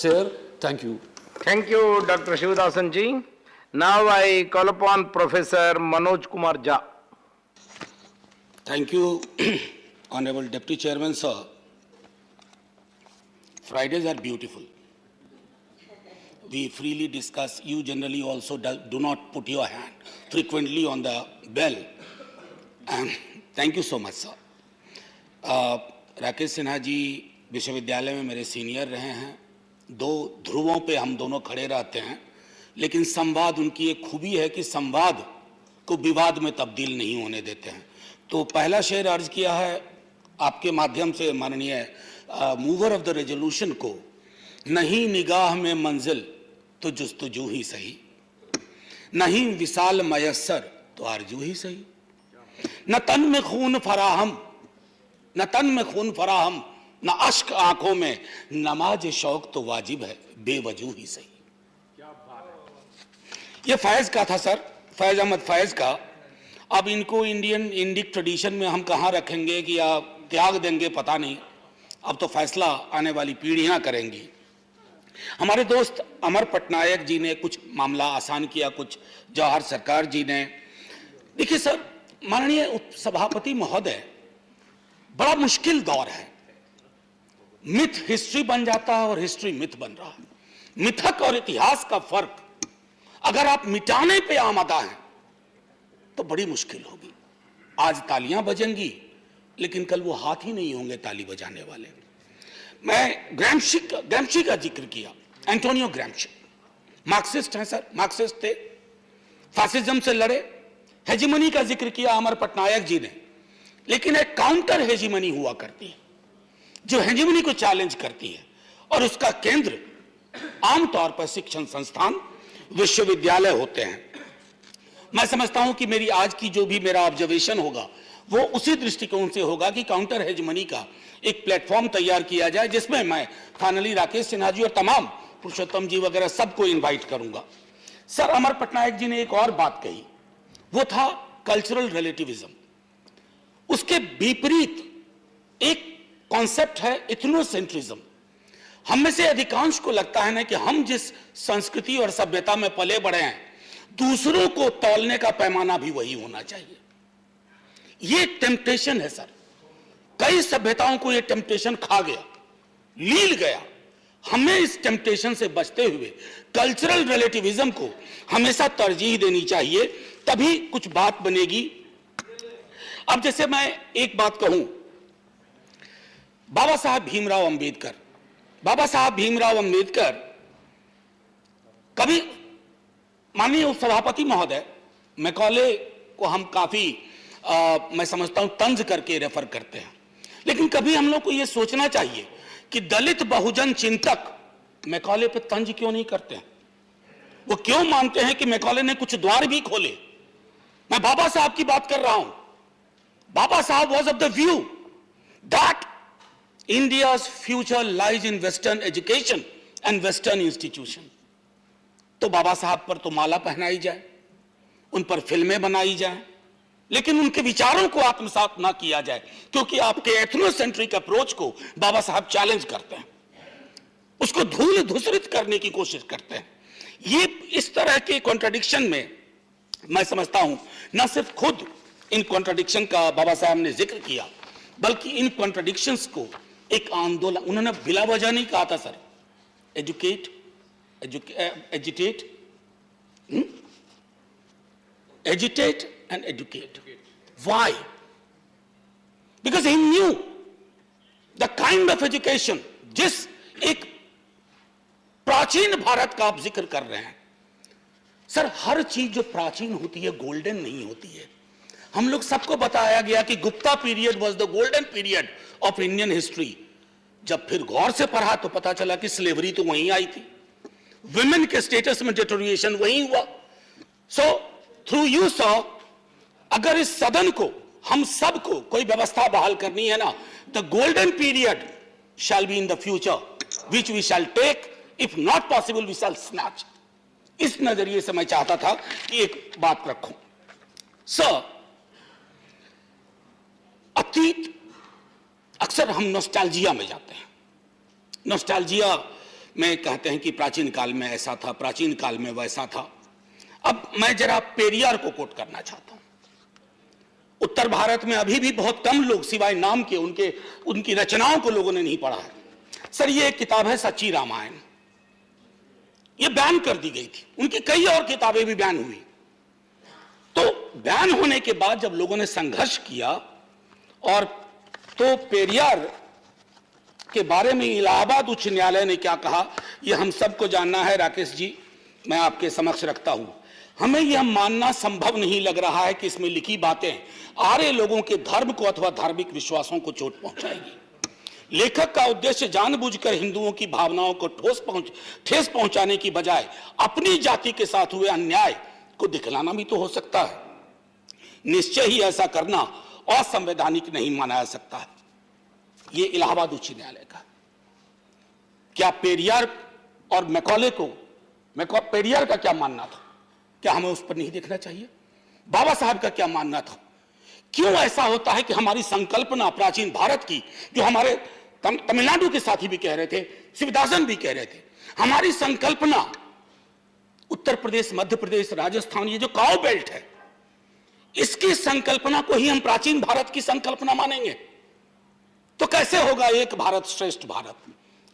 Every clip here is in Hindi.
chair. Thank you. Thank you, Dr. Shivadathan ji. Now I call upon Professor Manoj Kumar Jha. Thank you, Honorable Deputy Chairman, sir. Fridays are beautiful. We freely discuss. You generally also do not put your hand frequently on the bell. And thank you so much, sir. Rakesh Sinha ji विश्वविद्यालय में मेरे सीनियर रहे हैं. दो ध्रुवों पे हम दोनों खड़े रहते हैं, लेकिन संवाद उनकी एक खूबी है कि संवाद को विवाद में तब्दील नहीं होने देते हैं. तो पहला शेर अर्ज किया है आपके माध्यम से माननीय मूवर ऑफ द रेजोल्यूशन को, नहीं निगाह में मंजिल तो जुस्तजू ही सही, नहीं विशाल मयस्सर तो आरजू ही सही, न तन में खून फराहम, न तन में खून फराहम, न अश्क आंखों में, नमाज शौक तो वाजिब है बेवजू ही सही. ये फैज का था सर, फैज अहमद फैज का. अब इनको इंडिक ट्रेडिशन में हम कहाँ रखेंगे कि या त्याग देंगे पता नहीं. अब तो फैसला आने वाली पीढ़ियां करेंगी. हमारे दोस्त अमर पटनायक जी ने कुछ मामला आसान किया, कुछ जवाहर सरकार जी ने. देखिए सर, माननीय सभापति महोदय, बड़ा मुश्किल दौर है. मिथ हिस्ट्री बन जाता है और हिस्ट्री मिथ बन रहा है. मिथक और इतिहास का फर्क अगर आप मिटाने पे आमादा हैं तो बड़ी मुश्किल होगी. आज तालियां बजेंगी लेकिन कल वो हाथ ही नहीं होंगे ताली बजाने वाले. मैं ग्रैम्शी का जिक्र किया. एंटोनियो ग्रैम्शी मार्क्सिस्ट हैं सर, मार्क्सिस्ट थे, फासिज्म से लड़े. हेजिमनी का जिक्र किया अमर पटनायक जी ने, लेकिन एक काउंटर हेजिमनी हुआ करती है जो हेजिमनी को चैलेंज करती है, और उसका केंद्र आमतौर पर शिक्षण संस्थान विश्वविद्यालय होते हैं. मैं समझता हूं कि मेरी आज की जो भी मेरा ऑब्जर्वेशन होगा वो उसी दृष्टिकोण से होगा कि काउंटर हेजमनी का एक प्लेटफॉर्म तैयार किया जाए, जिसमें मैं फाइनली राकेश सिन्हा जी और तमाम पुरुषोत्तम जी वगैरह सबको इनवाइट करूंगा. सर, अमर पटनायक जी ने एक और बात कही, वो था कल्चरल रिलेटिविज्म. उसके विपरीत एक कॉन्सेप्ट है इथनोसेंट्रिज्म. हम में से अधिकांश को लगता है ना कि हम जिस संस्कृति और सभ्यता में पले बढ़े हैं, दूसरों को तौलने का पैमाना भी वही होना चाहिए. ये टेम्पटेशन है सर. कई सभ्यताओं को ये टेम्पटेशन खा गया, लील गया. हमें इस टेम्पटेशन से बचते हुए कल्चरल रिलेटिविज्म को हमेशा तरजीह देनी चाहिए, तभी कुछ बात बनेगी. अब जैसे मैं एक बात कहूं, बाबा साहब भीमराव अंबेडकर कभी, माननीय उपसभापति महोदय, मैकॉले को हम काफी मैं समझता हूं तंज करके रेफर करते हैं, लेकिन कभी हम लोग को यह सोचना चाहिए कि दलित बहुजन चिंतक मैकॉले पे तंज क्यों नहीं करते हैं. वो क्यों मानते हैं कि मैकॉले ने कुछ द्वार भी खोले. मैं बाबा साहब की बात कर रहा हूं. बाबा साहब was of the view that India's future lies in Western education and Western institution. तो बाबा साहब पर तो माला पहनाई जाए, उन पर फिल्में बनाई जाए, लेकिन उनके विचारों को आत्मसात ना किया जाए, क्योंकि आपके एथनोसेंट्रिक अप्रोच को बाबा साहब चैलेंज करते हैं, उसको धूल धूसरित करने की कोशिश करते हैं. ये इस तरह के कॉन्ट्रडिक्शन में मैं समझता हूं न सिर्फ खुद इन कॉन्ट्रडिक्शन का बाबा साहब ने जिक्र किया, बल्कि इन कॉन्ट्रडिक्शंस को एक आंदोलन, उन्होंने बिला वजह नहीं कहा था sir. Educate, agitate and educate. Why? Because he knew the kind of education, जिस एक प्राचीन भारत का आप जिक्र कर रहे हैं सर. हर चीज जो प्राचीन होती है गोल्डन नहीं होती है. हम लोग सबको बताया गया कि Gupta period was the golden period of Indian history. जब फिर गौर से पढ़ा तो पता चला कि स्लेवरी तो वहीं आई थी, विमेन के स्टेटस में डिटोरिएशन वहीं हुआ. सो थ्रू यू सॉ, अगर इस सदन को, हम सबको कोई व्यवस्था बहाल करनी है ना, the golden period shall be in the future which we shall take, if not possible we shall snatch. इस नजरिए से मैं चाहता था कि एक बात रखूं. सर, अतीत, अक्सर हम नॉस्टैल्जिया में जाते हैं. नॉस्टैल्जिया में कहते हैं कि प्राचीन काल में ऐसा था, प्राचीन काल में वैसा था। अब मैं जरा पेरियार को कोट करना चाहता हूं। उत्तर भारत में अभी भी बहुत कम लोग सिवाय नाम के उनकी रचनाओं को लोगों ने नहीं पढ़ा है। सर, ये एक किताब है सच्ची रामायण, ये बैन कर दी गई थी। उनकी कई और किताबें भी बैन हुई। तो बैन होने के बाद जब लोगों ने संघर्ष किया और तो पेरियार के बारे में इलाहाबाद उच्च न्यायालय ने क्या कहा, यह हम सबको जानना है। राकेश जी, मैं आपके समक्ष रखता हूं। हमें यह मानना संभव नहीं लग रहा है कि इसमें लिखी बातें आर्य लोगों के धर्म को अथवा धार्मिक विश्वासों को चोट पहुंचाएगी। लेखक का उद्देश्य जानबूझकर हिंदुओं की भावनाओं को ठेस पहुंचाने की बजाय अपनी जाति के साथ हुए अन्याय को दिखलाना भी तो हो सकता है। निश्चय ही ऐसा करना असंवैधानिक नहीं माना जा सकता है। ये इलाहाबाद उच्च न्यायालय का। क्या पेरियार और मैकॉले को पेरियार का क्या मानना था? क्या हमें उस पर नहीं देखना चाहिए? बाबा साहब का क्या मानना था? क्यों ऐसा होता है कि हमारी संकल्पना प्राचीन भारत की, जो हमारे तमिलनाडु के साथी भी कह रहे थे, शिवदासन भी कह रहे थे, हमारी संकल्पना उत्तर प्रदेश, मध्य प्रदेश, राजस्थान, ये जो काउ बेल्ट है, इसकी संकल्पना को ही हम प्राचीन भारत की संकल्पना मानेंगे तो कैसे होगा एक भारत श्रेष्ठ भारत?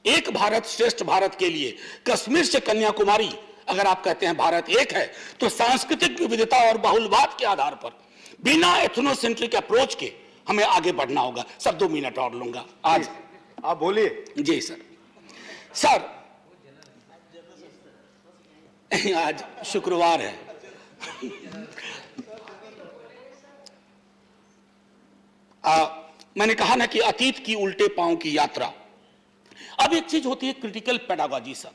एक भारत श्रेष्ठ भारत के लिए कश्मीर से कन्याकुमारी, अगर आप कहते हैं भारत एक है, तो सांस्कृतिक विविधता और बहुलवाद के आधार पर बिना एथनोसेंट्रिक अप्रोच के हमें आगे बढ़ना होगा। सर 2 मिनट और लूंगा। आज आप बोलिए। जी सर। सर, आज शुक्रवार है। मैंने कहा ना कि अतीत की उल्टे पांव की यात्रा। अब एक चीज होती है क्रिटिकल पेडागॉजी। सर,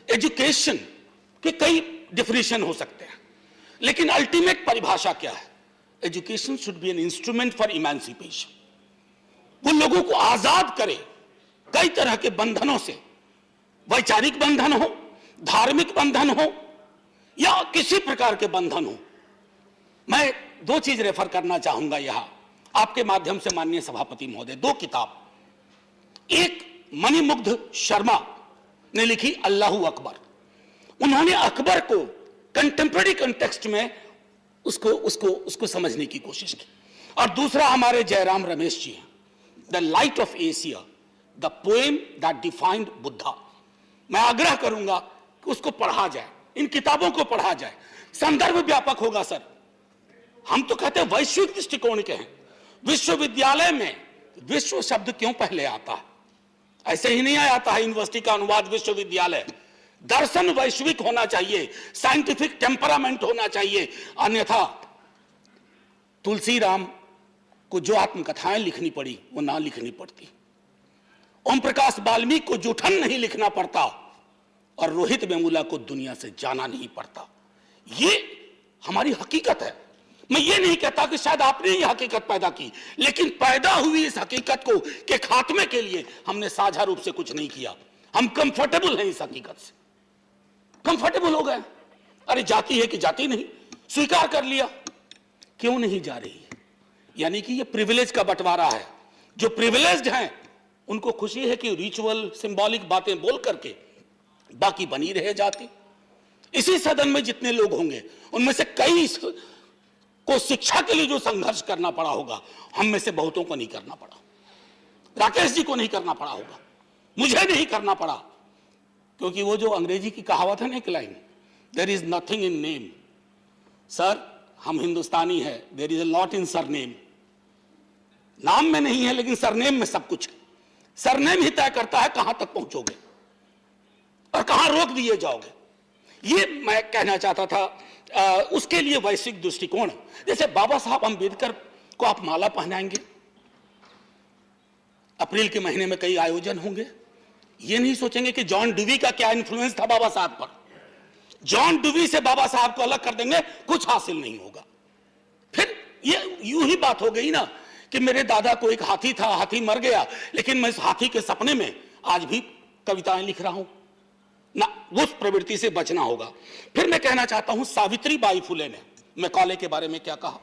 एजुकेशन के कई डिफिनेशन हो सकते हैं, लेकिन अल्टीमेट परिभाषा क्या है? Education should be an instrument for emancipation. वो लोगों को आजाद करे कई तरह के बंधनों से, वैचारिक बंधन हो, धार्मिक बंधन हो या किसी प्रकार के बंधन हो। मैं 2 चीज रेफर करना चाहूंगा यहां आपके माध्यम से माननीय सभापति महोदय। 2 किताब, एक मणिमुग्ध शर्मा ने लिखी अल्लाहू अकबर। उन्होंने अकबर को कंटेम्पररी कंटेक्स्ट में उसको समझने की कोशिश की। और दूसरा हमारे जयराम रमेश जी हैं, the light of Asia, the poem that defined Buddha. मैं आग्रह करूंगा कि उसको पढ़ा जाए, इन किताबों को पढ़ा जाए। संदर्भ व्यापक होगा। सर, हम तो कहते हैं वैश्विक दृष्टिकोण के हैं। विश्वविद्यालय में विश्व शब्द क्यों पहले आता है? ऐसे ही नहीं आता है यूनिवर्सिटी का अनुवाद विश्वविद्यालय। दर्शन वैश्विक होना चाहिए, साइंटिफिक टेम्परामेंट होना चाहिए, अन्यथा तुलसीराम को जो आत्मकथाएं लिखनी पड़ी वो ना लिखनी पड़ती, ओम प्रकाश वाल्मीकि को जूठन नहीं लिखना पड़ता, और रोहित वेमुला को दुनिया से जाना नहीं पड़ता। ये हमारी हकीकत है। मैं ये नहीं कहता कि शायद आपने ये हकीकत पैदा की, लेकिन पैदा हुई इस हकीकत को के खात्मे के लिए हमने साझा रूप से कुछ नहीं किया। हम कंफर्टेबल हैं इस हकीकत से, कंफर्टेबल हो गए। अरे जाति है कि जाति नहीं, स्वीकार कर लिया। क्यों नहीं जा रही? यानी कि ये प्रिविलेज का बंटवारा है। जो प्रिविलेज्ड हैं उनको खुशी है कि रिचुअल सिंबॉलिक बातें बोल करके बाकी बनी रहे जाति। इसी सदन में जितने लोग होंगे उनमें से कई को शिक्षा के लिए जो संघर्ष करना पड़ा होगा, हम में से बहुतों को नहीं करना पड़ा। राकेश जी को नहीं करना पड़ा होगा, मुझे नहीं करना पड़ा, क्योंकि वो जो अंग्रेजी की कहावत है ना, एक line, there is nothing in name. Sir, हम हिंदुस्तानी है, there is a lot in surname. नाम में नहीं है लेकिन सरनेम में सब कुछ है। सरनेम ही तय करता है कहां तक पहुंचोगे और कहां रोक दिए जाओगे। ये मैं कहना चाहता था। उसके लिए वैश्विक दृष्टिकोण, जैसे बाबा साहब अम्बेडकर को आप माला पहनाएंगे, अप्रैल के महीने में कई आयोजन होंगे, ये नहीं सोचेंगे कि जॉन डुवी का क्या इन्फ्लुएंस था बाबा साहब पर। जॉन डुवी से बाबा साहब को अलग कर देंगे, कुछ हासिल नहीं होगा। फिर ये यूं ही बात हो गई ना कि मेरे दादा को एक हाथी था, हाथी मर गया, लेकिन मैं इस हाथी के सपने में आज भी कविताएं लिख रहा हूं ना। उस प्रवृत्ति से बचना होगा। फिर मैं कहना चाहता हूं, सावित्री बाई फुले ने मैकॉले के बारे में क्या कहा,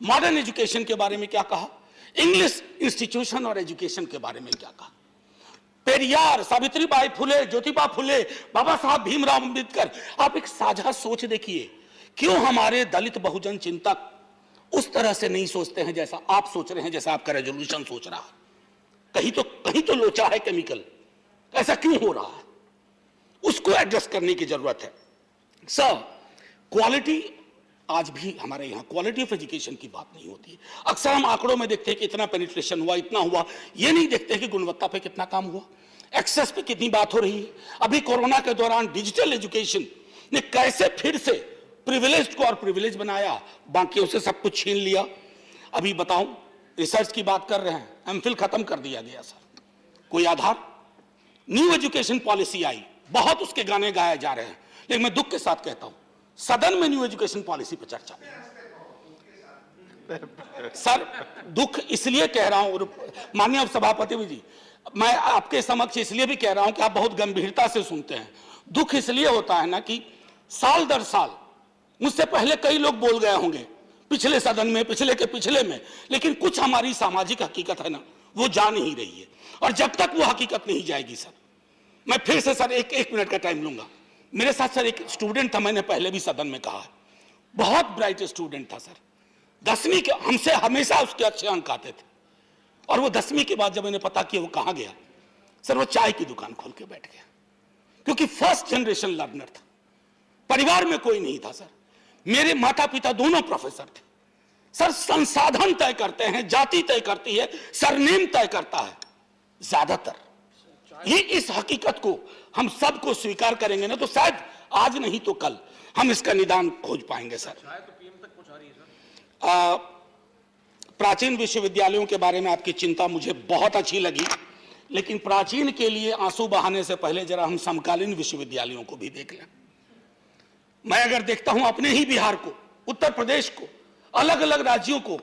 मॉडर्न एजुकेशन के बारे में क्या कहा, इंग्लिश इंस्टीट्यूशन और एजुकेशन के बारे में क्या कहा। पेरियार, सावित्रीबाई फुले, ज्योतिबा फुले, बाबा साहब भीमराव अंबेडकर, आप एक साझा सोच देखिए। क्यों हमारे दलित बहुजन चिंतक उस तरह से नहीं सोचते हैं जैसा आप सोच रहे हैं, जैसा आपका रेजोल्यूशन सोच रहा है? कहीं तो लोचा है केमिकल, ऐसा क्यों हो रहा है? उसको एडजस्ट करने की जरूरत है। सर, क्वालिटी, आज भी हमारे यहाँ क्वालिटी ऑफ एजुकेशन की बात नहीं होती है। अक्सर हम आंकड़ों में देखते हैं कि इतना पेनिट्रेशन हुआ, इतना हुआ, ये नहीं देखते कि गुणवत्ता पे कितना काम हुआ, एक्सेस पे कितनी बात हो रही है। अभी कोरोना के दौरान डिजिटल एजुकेशन ने कैसे फिर से प्रिविलेज को और प्रिविलेज बनाया, बाकियों से सब कुछ छीन लिया। अभी बताऊं, रिसर्च की बात कर रहे हैं, एमफिल खत्म कर दिया गया सर, कोई आधार। न्यू एजुकेशन पॉलिसी आई, बहुत उसके गाने गाए जा रहे हैं, लेकिन मैं दुख के साथ कहता हूं सदन में न्यू एजुकेशन पॉलिसी पर चर्चा सर, दुख इसलिए कह रहा हूं माननीय सभापति जी, मैं आपके समक्ष इसलिए भी कह रहा हूं कि आप बहुत गंभीरता से सुनते हैं। दुख इसलिए होता है ना कि साल दर साल मुझसे पहले कई लोग बोल गए होंगे, पिछले सदन में, पिछले के पिछले में, लेकिन कुछ हमारी सामाजिक हकीकत है ना, वो जा नहीं रही है। और जब तक वो हकीकत नहीं जाएगी सर, मैं फिर से सर एक मिनट का टाइम लूंगा। मेरे साथ सर एक स्टूडेंट था, मैंने पहले भी सदन में कहा, बहुत ब्राइट स्टूडेंट था सर, 10वीं के हमसे हमेशा उसके अच्छे अंक आते थे, और वो 10वीं के बाद जब मैंने पता किया वो कहाँ गया, सर वो चाय की दुकान खोल के बैठ गया, क्योंकि फर्स्ट जनरेशन लर्नर था, परिवार में कोई नहीं था सर। मेरे माता पिता दोनों प्रोफेसर थे सर। संसाधन तय करते हैं, जाति तय करती है, सरनेम तय करता है ज्यादातर। ये इस हकीकत को हम सबको स्वीकार करेंगे ना, तो शायद आज नहीं तो कल हम इसका निदान खोज पाएंगे सर। प्राचीन विश्वविद्यालयों के बारे में आपकी चिंता मुझे बहुत अच्छी लगी, लेकिन प्राचीन के लिए आंसू बहाने से पहले जरा हम समकालीन विश्वविद्यालयों को भी देख लें। मैं अगर देखता हूं अपने ही बिहार को, उत्तर प्रदेश को, अलग अलग राज्यों को,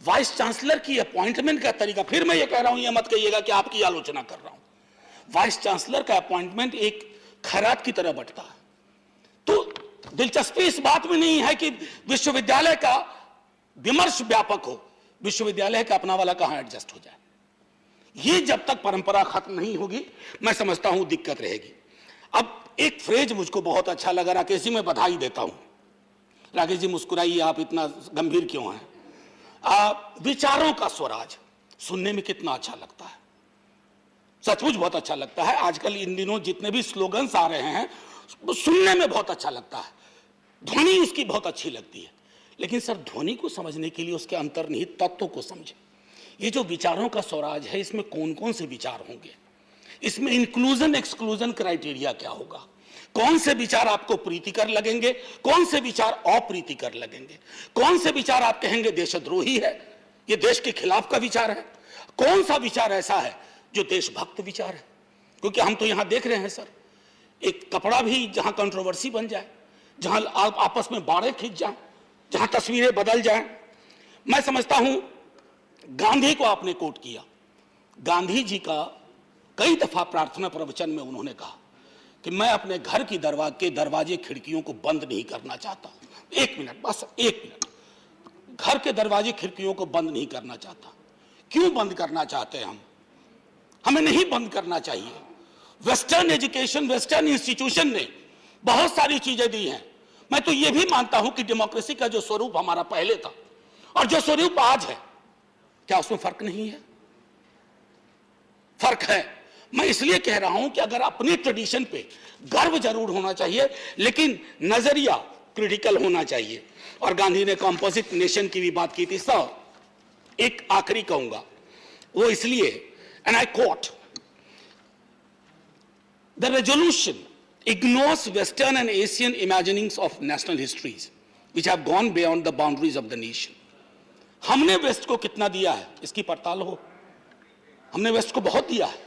वाइस चांसलर की अपॉइंटमेंट का तरीका, फिर मैं ये कह रहा हूं, ये मत कहिएगा कि आपकी आलोचना कर रहा हूं, वाइस चांसलर का अपॉइंटमेंट एक खैरात की तरह बंटता है। तो दिलचस्पी इस बात में नहीं है कि विश्वविद्यालय का विमर्श व्यापक हो, विश्वविद्यालय का अपना वाला कहां एडजस्ट हो जाए। ये जब तक परंपरा खत्म नहीं होगी, मैं समझता हूं दिक्कत रहेगी। अब एक फ्रेज मुझको बहुत अच्छा लगा, राकेश जी मैं बधाई देता हूं। राकेश जी मुस्कुराइए, आप इतना गंभीर क्यों हैं? विचारों का स्वराज सुनने में कितना अच्छा लगता है, सचमुच बहुत अच्छा लगता है। आजकल इन दिनों जितने भी स्लोगन्स आ रहे हैं वो सुनने में बहुत अच्छा लगता है, ध्वनि उसकी बहुत अच्छी लगती है, लेकिन सर ध्वनि को समझने के लिए उसके अंतर्निहित तत्वों को समझे। ये जो विचारों का स्वराज है, इसमें कौन कौन से विचार होंगे, इसमें इंक्लूजन एक्सक्लूजन क्राइटेरिया क्या होगा, कौन से विचार आपको प्रीतिकर लगेंगे, कौन से विचार अप्रीतिकर लगेंगे, कौन से विचार आप कहेंगे देशद्रोही है, ये देश के खिलाफ का विचार है, कौन सा विचार ऐसा है जो देशभक्त विचार है। क्योंकि हम तो यहां देख रहे हैं सर, एक कपड़ा भी जहां कंट्रोवर्सी बन जाए, जहां आपस में बाड़े खींच जाए, जहां तस्वीरें बदल जाएं। मैं समझता हूं गांधी को आपने कोट किया, गांधी जी का कई दफा प्रार्थना प्रवचन में उन्होंने कहा कि मैं अपने घर की दरवाजे खिड़कियों को बंद नहीं करना चाहता। एक मिनट, बस एक मिनट, घर के दरवाजे खिड़कियों को बंद नहीं करना चाहता। क्यों बंद करना चाहते हैं हम? हमें नहीं बंद करना चाहिए। वेस्टर्न एजुकेशन, वेस्टर्न इंस्टीट्यूशन ने बहुत सारी चीजें दी हैं। मैं तो यह भी मानता हूं कि डेमोक्रेसी का जो स्वरूप हमारा पहले था और जो स्वरूप आज है, क्या उसमें फर्क नहीं है? फर्क है। मैं इसलिए कह रहा हूं कि अगर अपनी ट्रेडिशन पे गर्व जरूर होना चाहिए, लेकिन नजरिया क्रिटिकल होना चाहिए। और गांधी ने कॉम्पोजिट नेशन की भी बात की थी। सर एक आखिरी कहूंगा, वो इसलिए, and I quote, the resolution ignores Western and Asian imaginings of national histories which have gone beyond the boundaries of the nation. हमने वेस्ट को कितना दिया है इसकी पड़ताल हो, हमने वेस्ट को बहुत दिया है।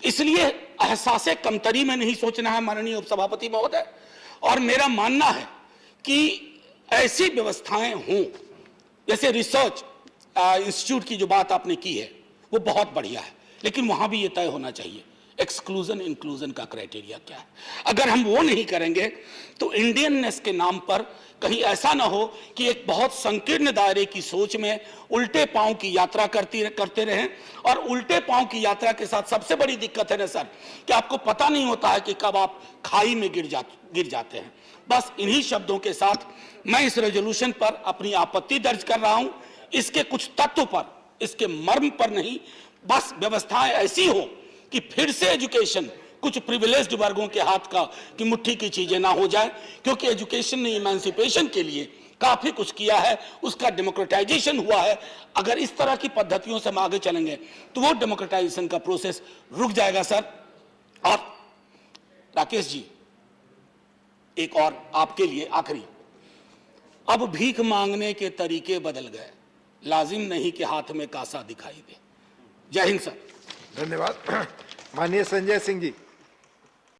इसलिए एहसास कमतरी में नहीं सोचना है माननीय उपसभापति महोदय, और मेरा मानना है कि ऐसी व्यवस्थाएं हों, जैसे रिसर्च इंस्टीट्यूट की जो बात आपने की है वो बहुत बढ़िया है, लेकिन वहां भी ये तय होना चाहिए एक्सक्लूजन इंक्लूजन का क्राइटेरिया क्या है। अगर हम वो नहीं करेंगे तो इंडियननेस के नाम पर कहीं ऐसा ना हो कि एक बहुत संकीर्ण दायरे की सोच में उल्टे पांव की यात्रा करते रहें। और उल्टे पांव की यात्रा के साथ सबसे बड़ी दिक्कत है ना सर, कि आपको पता नहीं होता है कि कब आप खाई में गिर जाते हैं। बस इन्हीं शब्दों के साथ मैं इस रेजोल्यूशन पर अपनी आपत्ति दर्ज कर रहा हूं। इसके कुछ तत्व पर, इसके मर्म पर नहीं, बस व्यवस्थाएं ऐसी हो कि फिर से एजुकेशन कुछ प्रिविलेज्ड वर्गों के हाथ का की मुट्ठी की चीजें ना हो जाए, क्योंकि एजुकेशन ने इमेंसिपेशन के लिए काफी कुछ किया है, उसका डेमोक्रेटाइजेशन हुआ है। अगर इस तरह की पद्धतियों से हम आगे चलेंगे तो वो डेमोक्रेटाइजेशन का प्रोसेस रुक जाएगा सर। और राकेश जी, एक और आपके लिए आखिरी, अब भीख मांगने के तरीके बदल गए, लाजिम नहीं कि हाथ में कासा दिखाई दे। जय हिंद सर। धन्यवाद। माननीय संजय सिंह जी।